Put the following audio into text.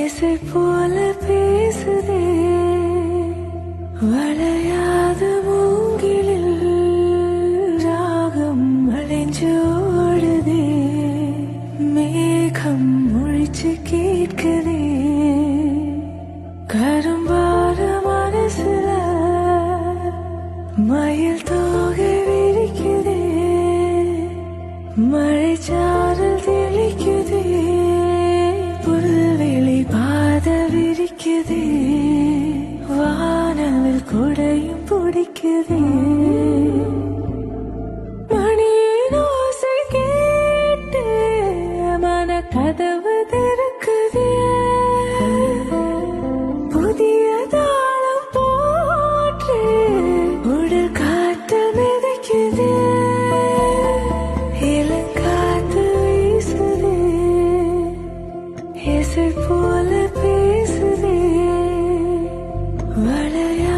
இசை போல பேசுதே வளையாத மூங்கிலில் ராகம் அலைஞ்சு ஓடுதே மேகம் முழிச்சு கேட்குதே கரும்பார மனசுல மயில் தோகை விரிக்குதே மழைச்சாரல் தெளிக்குதே புல்வெளி பாத விரிக்குதே வானவில் கொடையும் பிடிக்குதே மணியின் ஓசை கேட்டு மன கதவு திறக்குதே புதிய தாளம் போற்று உடல் காற்று மிதக்குதே இளங்காற்று வீசுதே இசை போல பேசுதே வளையா